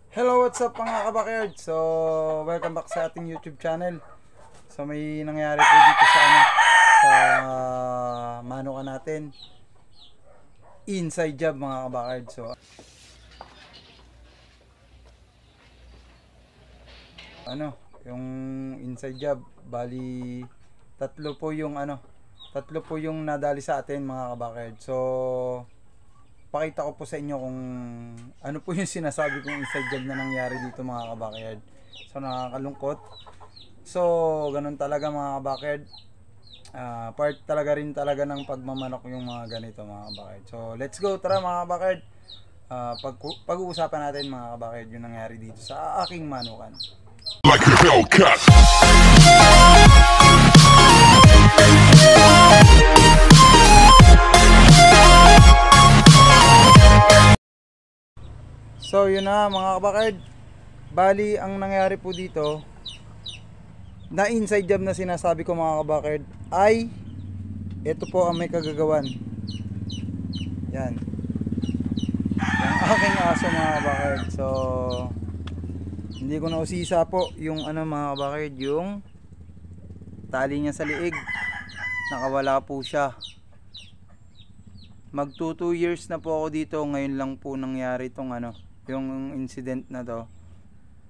Hello, what's up mga kabakyard? So, welcome back sa ating YouTube channel. So, may nangyari po dito sa manukan natin. Inside job mga kabakyard. So, yung inside job, bali tatlo po yung nadali sa atin mga kabakyard. So, pakita ko po sa inyo kung ano po yung sinasabi kong inside job na nangyari dito mga kabakyard. So nakakalungkot. So ganun talaga mga kabakyard. Part talaga rin talaga ng pagmamanok yung mga ganito mga kabakyard. So let's go, tara mga kabakyard. Pag-uusapan natin mga kabakyard yung nangyari dito sa aking manukan. Like a Hellcat. So yun na mga kabakyard, bali ang nangyari po dito na inside job na sinasabi ko mga kabakyard ay ito po ang may kagagawan. Yan, yung aking aso mga kabakyard. So hindi ko na usisa po yung mga kabakyard, yung tali niya sa liig, nakawala po siya. Mag 2 years na po ako dito, ngayon lang po nangyari itong yung incident na to.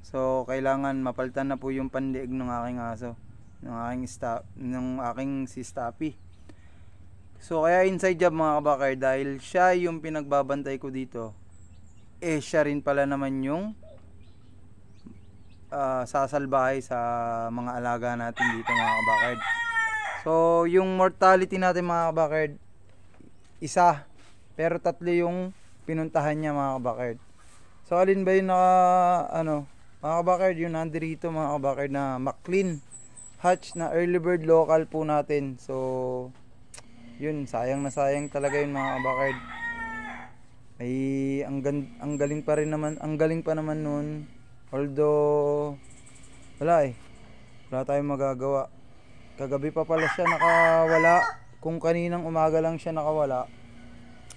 So kailangan mapalitan na po yung pandiig ng aking aso, ng aking si Stappy. So kaya inside job mga kabakyard, dahil siya yung pinagbabantay ko dito, siya rin pala naman yung sasalbahay sa mga alaga natin dito mga kabakyard. So yung mortality natin mga kabakyard, isa, pero tatlo yung pinuntahan niya mga kabakyard. So alin ba yung mga kabakyard, yung nandito mga kabakyard na McLean hatch na early bird local po natin. So yun, sayang na sayang talaga yun mga kabakyard. Ay ang galing pa rin naman, ang galing pa naman nun. Although wala tayong magagawa. Kagabi pa pala siya nakawala. Kung kaninang umaga lang siya nakawala,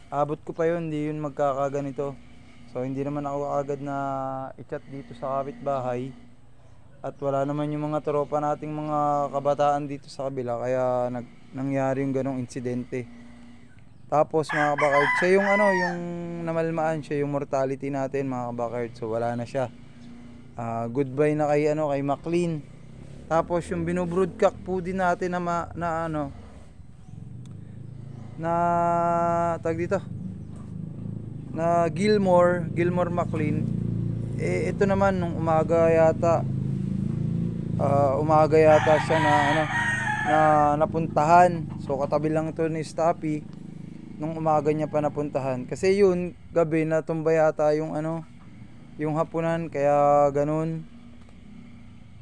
abot ko pa yun, hindi yun magkakaganito. So hindi naman ako agad na i-chat dito sa kapitbahay, at wala naman yung mga tropa nating mga kabataan dito sa kabila, kaya nangyari yung ganong insidente. Tapos mga kabakyard, siya yung yung namalmaan, siya yung mortality natin mga kabakyard. So wala na siya. Goodbye na kay kay McLean. Tapos yung binubroodcock po din natin na tag dito na Gilmore McLean, ito naman nung umaga yata siya na napuntahan. So katabi lang ito ni Stappy nung umaga niya pa napuntahan, kasi yun gabi na tumba yata yung yung hapunan, kaya ganun.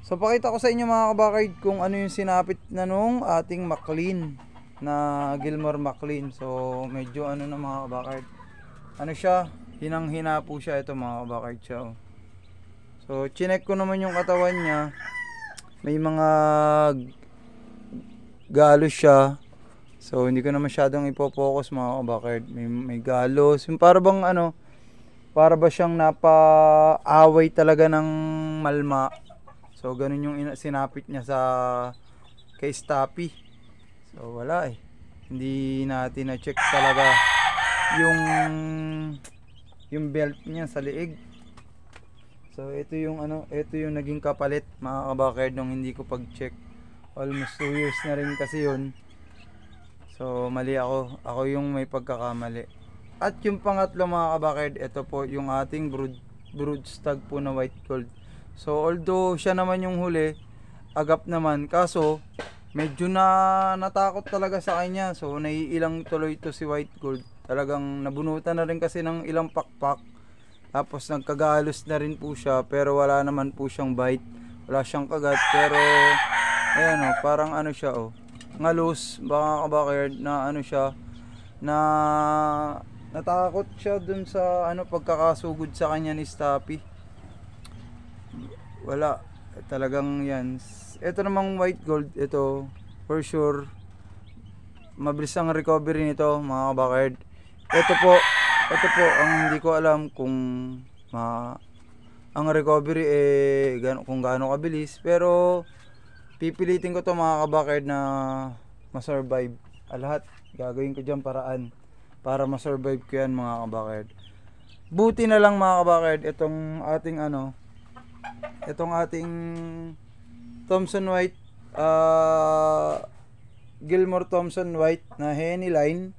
So pakita ko sa inyo mga kabakyard kung ano yung sinapit na nung ating McLean na Gilmore McLean. So medyo na mga kabakyard, siya, hinang-hina po siya. Ito mga kabakyard siya. So chinek ko naman yung katawan niya, may mga galos siya. So hindi ko na masyadong ipo-focus mga kabakyard. May galos, yung para bang para ba siyang napaaway talaga ng malma. So ganun yung sinapit niya kay Stappy. So wala hindi natin na-check talaga yung belt niya sa liig. So ito yung naging kapalit mga kabakyard nung hindi ko pag-check. Almost 2 years na rin kasi yun. So mali ako yung may pagkakamali. At yung pangatlo mga kabakyard, ito po yung ating brood stag po na white gold. So although siya naman yung huli, agap naman, kaso medyo natakot talaga sa kanya. So naiilang tuloy to si white gold. Talagang nabunutan na rin kasi ng ilang pakpak. Tapos nagkagalos na rin po siya, pero wala naman po siyang bite, wala siyang kagat. Pero ayan parang siya ngalos baka kabakyard, na siya, na natakot siya dun sa pagkakasugod sa kanya ni Stappy. Wala talagang yan. Ito namang white gold, ito for sure mabilis ang recovery nito mga kabakyard. Ito po ang hindi ko alam kung ang recovery kung gaano kabilis. Pero pipilitin ko to mga kabakard na masurvive. Lahat gagawin ko dyan paraan para masurvive ko yan mga kabakard. Buti na lang mga kabakard, itong ating Thomson White, Gilmore Thomson White na Henny line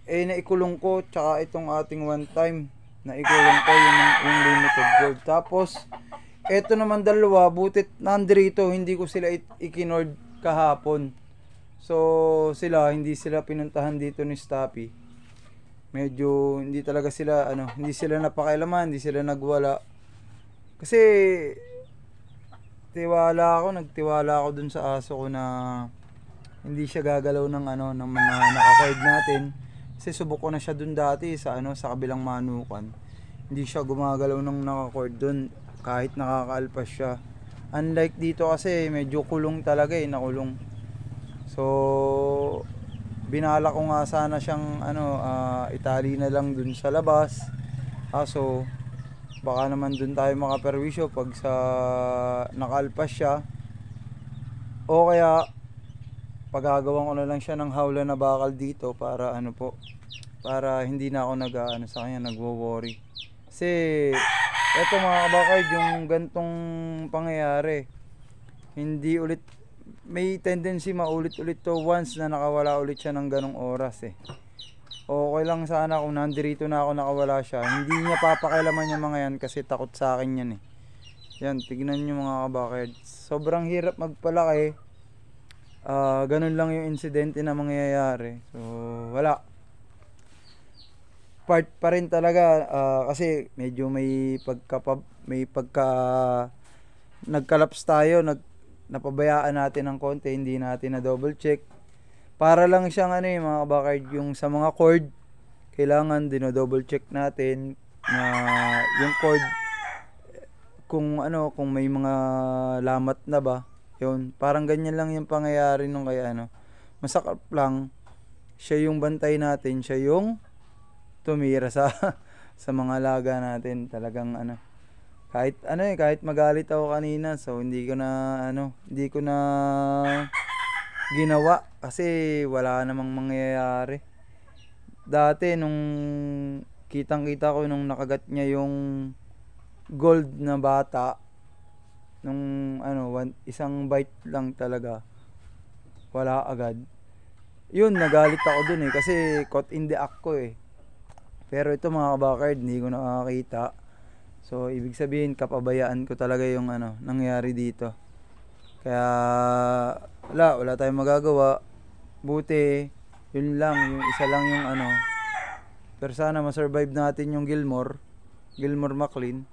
naikulong ko, tsaka itong ating one time naikulong ko yung limited gold. Tapos eto naman dalawa, butit nandito, hindi ko sila ikinord kahapon. So hindi sila pinuntahan dito ni Stappy. Medyo hindi talaga sila hindi sila napakialaman, hindi sila nagwala. Kasi nagtiwala ako dun sa aso ko na hindi siya gagalaw ng ng mga naka-cord natin. Kasi subok ko na siya dun dati sa sa kabilang manukan. Hindi siya gumagalaw ng naka-cord dun kahit nakakaalpas siya. Unlike dito kasi medyo kulong talaga nakulong. So binala ko nga sana siyang itali na lang dun sa labas. Kaso baka naman dun tayo makaperwisyo pag sa nakaalpas siya. O kaya pagagawan ko na lang siya ng hawla na bakal dito para para hindi na ako sa kanya nagwo-worry. Kasi eto mga kabakard, yung gantong pangyayari hindi ulit, may tendency maulit-ulit to once na nakawala ulit siya ng ganong oras Okay lang sana kung nandirito na ako nakawala siya. Hindi niya papakialaman yung mga yan kasi takot sa akin yan Yan, tignan nyo mga kabakard. Sobrang hirap magpalaki. Ganun lang yung insidente na mangyayari. So wala. Part pa rin talaga kasi medyo may pagka nagkalaps tayo, napabayaan natin ng konti, hindi natin na double check. Para lang siyang mga kabakard, yung sa mga cord kailangan dino-double check natin na yung cord kung may mga lamat na ba. Yun, parang ganyan lang yung pangyayari nung kaya masakap lang. Siya yung bantay natin, siya yung tumira sa mga laga natin. Talagang kahit kahit magalit ako kanina, so hindi ko na ginawa kasi wala namang mangyayari. Dati nung kitang-kita ko nung nakagat niya yung gold na bata, nung isang bite lang talaga, wala agad. Yun, nagalit ako dun kasi caught in the act ko Pero ito mga kabakard, hindi ko nakakita. So ibig sabihin kapabayaan ko talaga yung nangyari dito. Kaya wala tayong magagawa. Buti yun lang, yung isa lang yung pero sana ma-survive natin yung Gilmore McLean.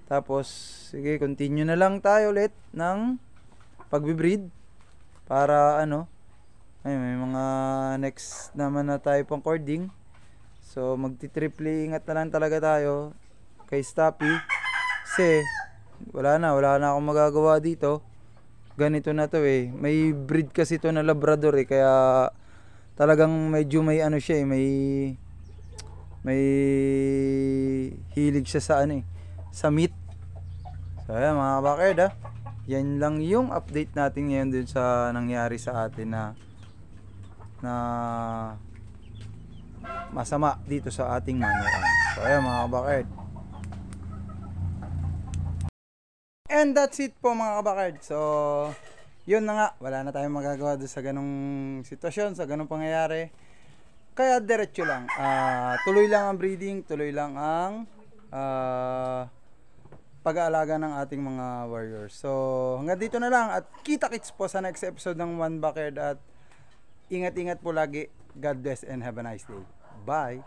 Tapos sige, continue na lang tayo ulit ng pagbe-breed para may mga next naman na tayo pang cording. So magti-triple ingat na lang talaga tayo kay Stappy kasi wala na akong magagawa dito. Ganito na to may breed kasi to na Labrador kaya talagang medyo may siya may hilig siya sa sa meat. So ayan mga kabakard yan lang yung update natin ngayon dun sa nangyari sa atin na masama dito sa ating manukan. So ayan mga kabakard. And that's it po mga kabakard. So yun na nga, wala na tayong magagawa doon sa ganong sitwasyon, sa ganong pangyayari. Kaya diretso lang, tuloy lang ang breeding, tuloy lang ang pag-aalaga ng ating mga warriors. So hanggang dito na lang at kita-kits po sa next episode ng One Backyard at ingat-ingat po lagi. God bless and have a nice day. Bye!